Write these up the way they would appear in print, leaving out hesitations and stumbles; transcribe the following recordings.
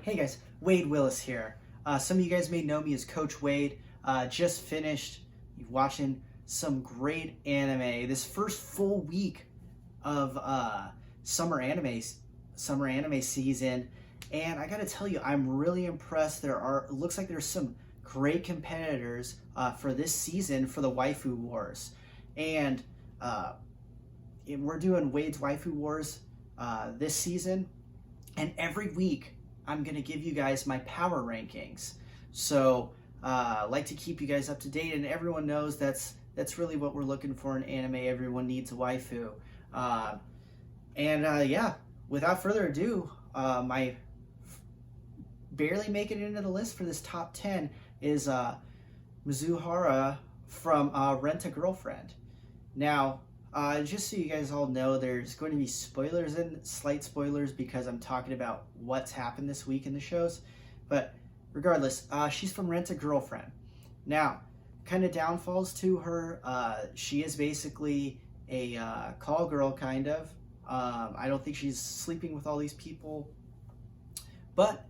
Hey guys, Wade Willis here. Some of you guys may know me as Coach Wade. Just finished watching some great anime. This first full week of summer anime season, and I gotta tell you, I'm really impressed. It looks like there's some great competitors for this season for the Waifu Wars, and we're doing Wade's Waifu Wars this season, and every week I'm going to give you guys my power rankings. So I like to keep you guys up to date, and everyone knows that's really what we're looking for in anime. Everyone needs a waifu. Yeah, without further ado, my barely making it into the list for this top 10 is Mizuhara from Rent a Girlfriend. Now, just so you guys all know, there's going to be slight spoilers, because I'm talking about what's happened this week in the shows. But regardless, she's from Rent a Girlfriend. Now, kind of downfalls to her. She is basically a call girl, kind of. I don't think she's sleeping with all these people, but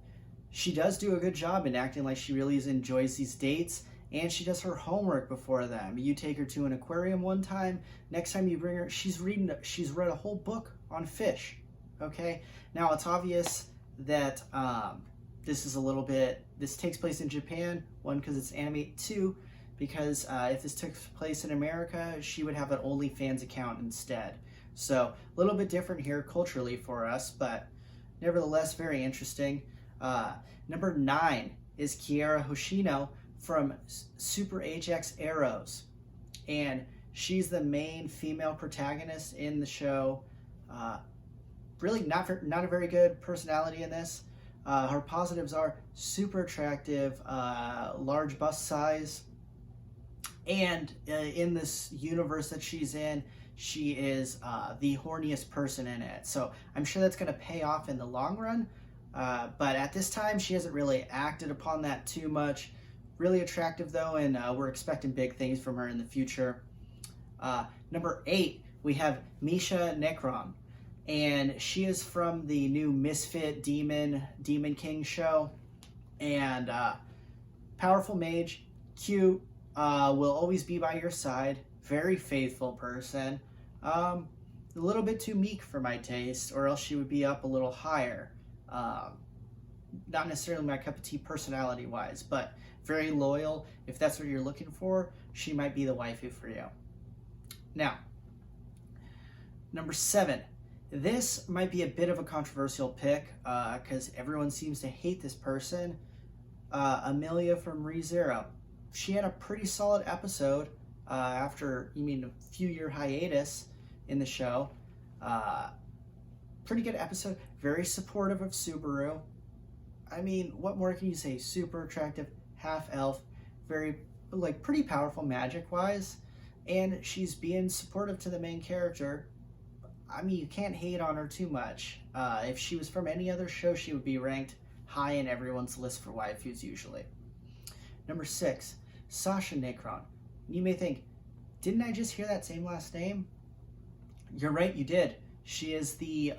she does do a good job in acting like she really enjoys these dates. And she does her homework before them. You take her to an aquarium one time, next time you bring her, she's read a whole book on fish. Okay? Now, it's obvious that this takes place in Japan. One, because it's anime. Two, because if this took place in America, she would have an OnlyFans account instead. So, a little bit different here culturally for us, but nevertheless, very interesting. Number 9 is Kiara Hoshino from Super HX Arrows, and she's the main female protagonist in the show. Really not a very good personality in this. Her positives are super attractive, large bust size, and in this universe that she's in, she is the horniest person in it. So I'm sure that's going to pay off in the long run, but at this time she hasn't really acted upon that too much. Really attractive though, and we're expecting big things from her in the future. Number 8, we have Misha Necron, and she is from the new Misfit Demon King show, and powerful mage, cute, will always be by your side, very faithful person, a little bit too meek for my taste, or else she would be up a little higher. Not necessarily my cup of tea personality wise, but very loyal. If that's what you're looking for, she might be the waifu for you. Now, number 7. This might be a bit of a controversial pick, because everyone seems to hate this person. Emilia from Re Zero. She had a pretty solid episode after a few year hiatus in the show. Pretty good episode. Very supportive of Subaru. I mean, what more can you say? Super attractive, half elf, pretty powerful magic wise, and she's being supportive to the main character. I mean, you can't hate on her too much. If she was from any other show, she would be ranked high in everyone's list for waifus usually. Number 6, Sasha Necron. You may think, didn't I just hear that same last name? You're right, you did. She is the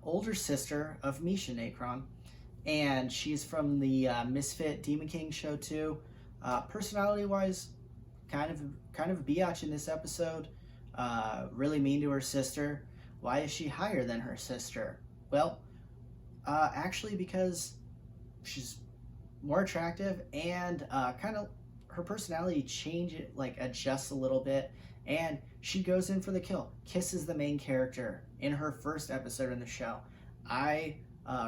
older sister of Misha Necron, and she's from the Misfit Demon King show too. Personality-wise, kind of a biatch in this episode. Really mean to her sister. Why is she higher than her sister? Well, actually because she's more attractive, and her personality adjusts a little bit, and she goes in for the kill. Kisses the main character in her first episode in the show. I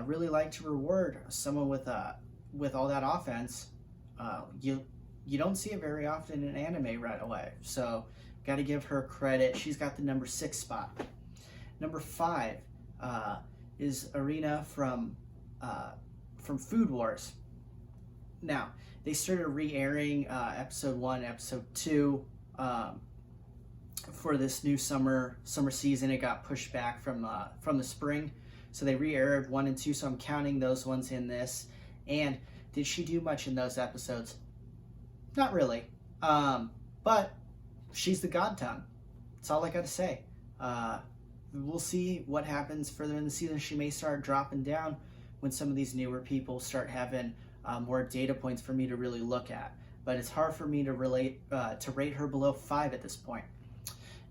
really like to reward someone with all that offense. You don't see it very often in anime right away, so got to give her credit. She's got the number 6 spot. Number 5 is Erina from Food Wars. Now, they started re-airing episode 1, episode 2 for this new summer season. It got pushed back from the spring, so they re-aired 1 and 2. So I'm counting those ones in this. And did she do much in those episodes? Not really. But she's the god tongue. That's all I got to say. We'll see what happens further in the season. She may start dropping down, when some of these newer people start having more data points for me to really look at. But it's hard for me to rate her below 5 at this point.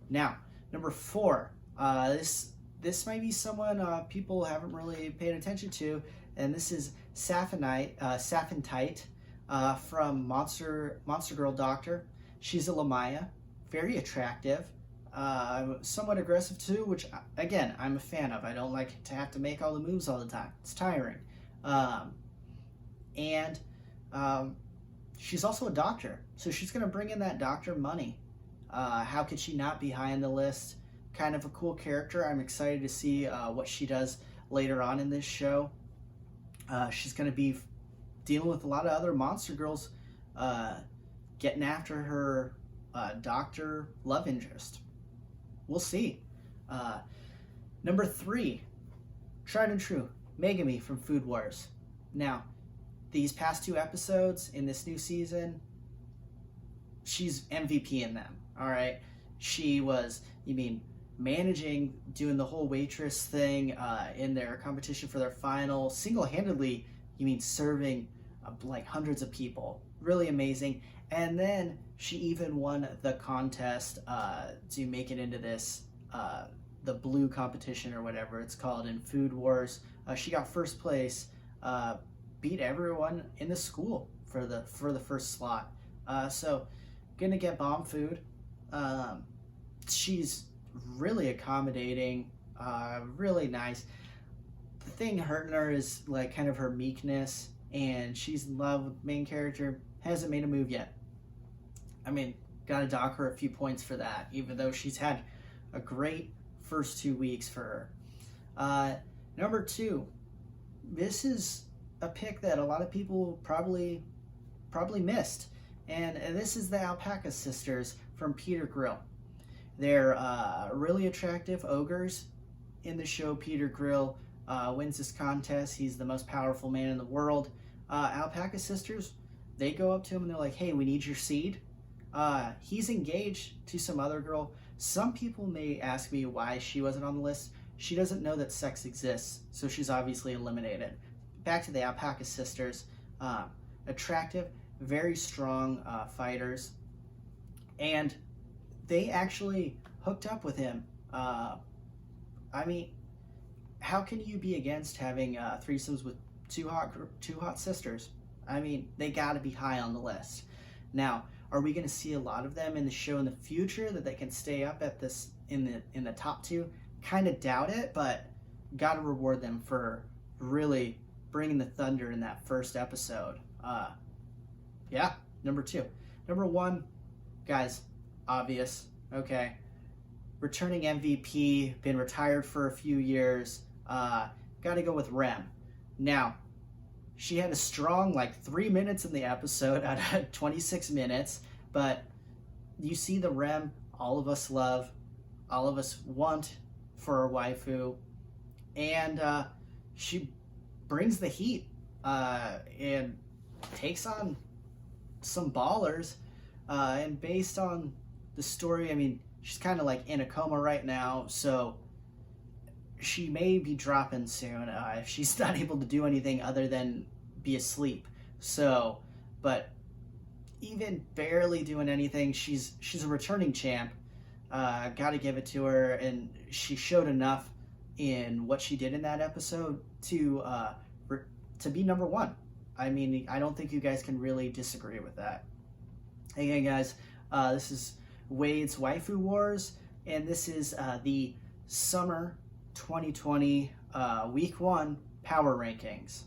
Now, number 4. This might be someone people haven't really paid attention to, and this is Saphentite from Monster Girl Doctor. She's a Lamaya, very attractive, somewhat aggressive too, which, again, I'm a fan of. I don't like to have to make all the moves all the time. It's tiring. And she's also a doctor, so she's going to bring in that doctor money. How could she not be high on the list? Kind of a cool character. I'm excited to see what she does later on in this show. She's going to be dealing with a lot of other monster girls getting after her doctor love interest. We'll see. Number 3, tried and true, Megumi from Food Wars. Now, these past 2 episodes in this new season, she's MVP in them, all right? She was, managing, doing the whole waitress thing in their competition for their final, single-handedly, serving like hundreds of people. Really amazing. And then she even won the contest to make it into this, the blue competition or whatever it's called in Food Wars. She got first place, beat everyone in the school for the first slot. So gonna get bomb food. She's really accommodating, really nice. The thing hurting her is like kind of her meekness, and she's in love with the main character, hasn't made a move yet. Gotta dock her a few points for that, even though she's had a great first 2 weeks for her. Number 2, this is a pick that a lot of people probably missed, and this is the Alpacas Sisters from Peter Grill. They're really attractive ogres in the show. Peter Grill wins this contest. He's the most powerful man in the world. Alpacas Sisters, they go up to him and they're like, hey, we need your seed. He's engaged to some other girl. Some people may ask me why she wasn't on the list. She doesn't know that sex exists, so she's obviously eliminated. Back to the Alpacas Sisters. Attractive, very strong fighters. And they actually hooked up with him. How can you be against having threesomes with two hot sisters? They gotta be high on the list. Now, are we gonna see a lot of them in the show in the future that they can stay up at this in the top 2? Kind of doubt it, but gotta reward them for really bringing the thunder in that first episode. Number 2. Number 1, guys, obvious, okay. Returning MVP, been retired for a few years. Gotta go with Rem. Now, she had a strong 3 minutes in the episode out of 26 minutes, but you see the Rem all of us love, all of us want for our waifu, and she brings the heat and takes on some ballers, and based on the story, she's kind of in a coma right now, so she may be dropping soon if she's not able to do anything other than be asleep. So, but even barely doing anything, she's a returning champ. Gotta give it to her, and she showed enough in what she did in that episode to be number 1. I don't think you guys can really disagree with that. Again, guys, this is Wade's Waifu Wars, and this is the Summer 2020 Week 1 Power Rankings.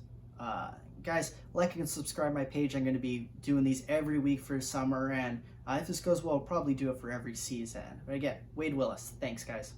Guys, like and subscribe my page. I'm going to be doing these every week for summer, and if this goes well, I'll probably do it for every season. But again, Wade Willis. Thanks, guys.